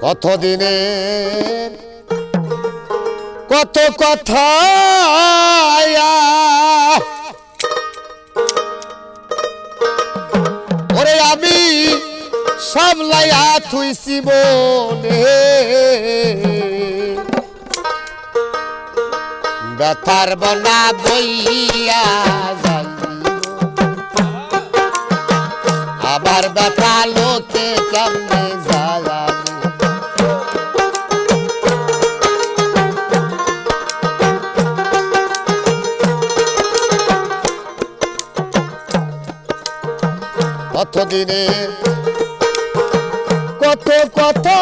কতদিনে কত কথা ওরে আমি সামলাইয়া থুইছি মনে ব্যথার বনা বইয়া আবার ব্যথা লোকে কেমনে জ্বালাবে কতদিনে কত কথা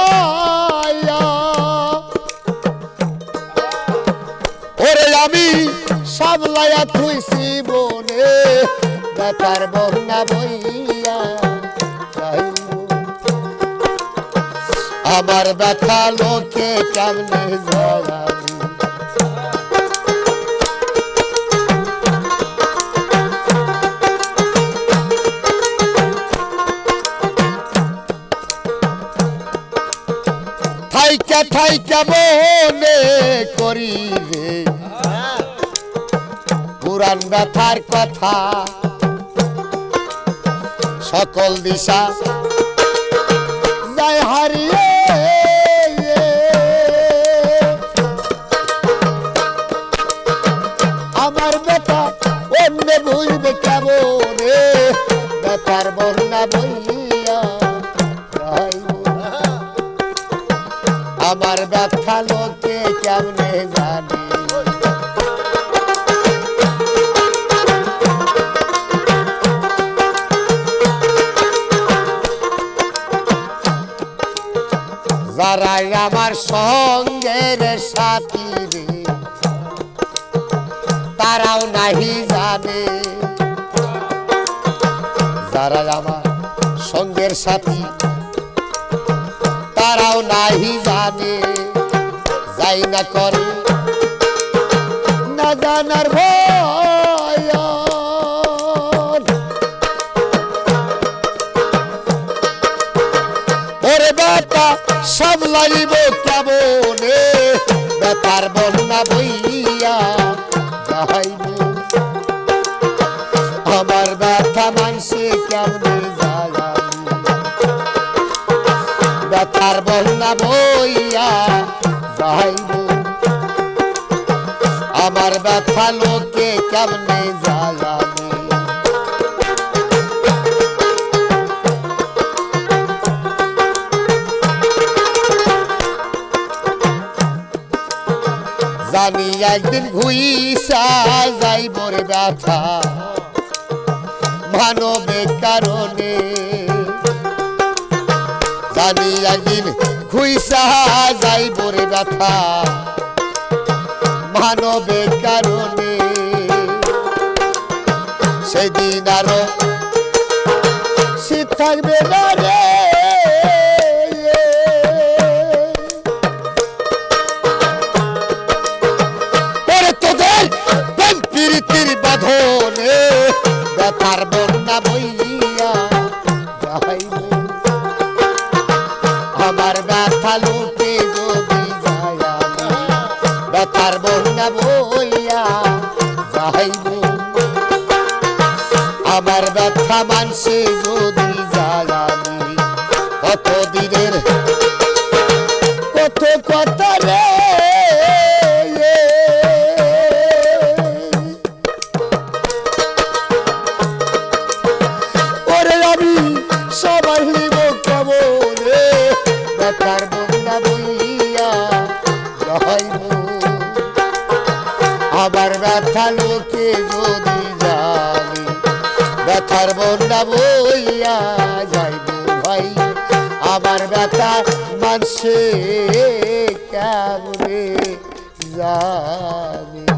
ওরে আমি সামলাইয়া থুইছি মনে ব্যথার বন্যা বইয়া আমার ব্যথা লোকে কেমনে জ্বালাবে থাইকা থাইকা মনে করি রে পুরান ব্যথার কথা সকল দিশা যায় হারিয়ে আমার ব্যথা অন্য বুঝবে কেমন ব্যথার বন্যা বইয়া আমার ব্যথা লোকে কেমনে জানে যারাই আমার সঙ্গের সাথী রে তারাও নাহি জানে যারা আমার সঙ্গের সাথী তারাও নাহি জানে যাই না করে না জানার ভয় ওরে ব্যথা সামলাইব কেমনে ব্যথার বন্যা বইয়া যাইব আমার ব্যথা মানসে কেমনে ব্যথার বন্যা বইয়া যাইব আমার ব্যথা লোকে কেমনে জ্বালাবে জানি একদিন ঘুইসা যাইব রে ব্যথা মানবে কারণে জানি একদিন খুইসা যাইব রে ব্যথা মানবে কারণে সেদিন আরো শীত থাকবে না রে তোদের প্রেম প্রীতির বাঁধনে ব্যথার বন্যা বইয়া যাইব আমার ব্যথা লোকে যদি যায় ব্যথার বন্যা বইয়া যাইব আমার ব্যথা মানসে যদি যায় কত দিনের কত কথা রে ওরে আমি সবাই নিব কেমন ব্যথার বন্যা বইয়া যাইব আবার ব্যথা লোকে যদি জানে ব্যথার বন্যা বইয়া যাইব ভাই আবার ব্যথা মানুষে কেমনে জানে।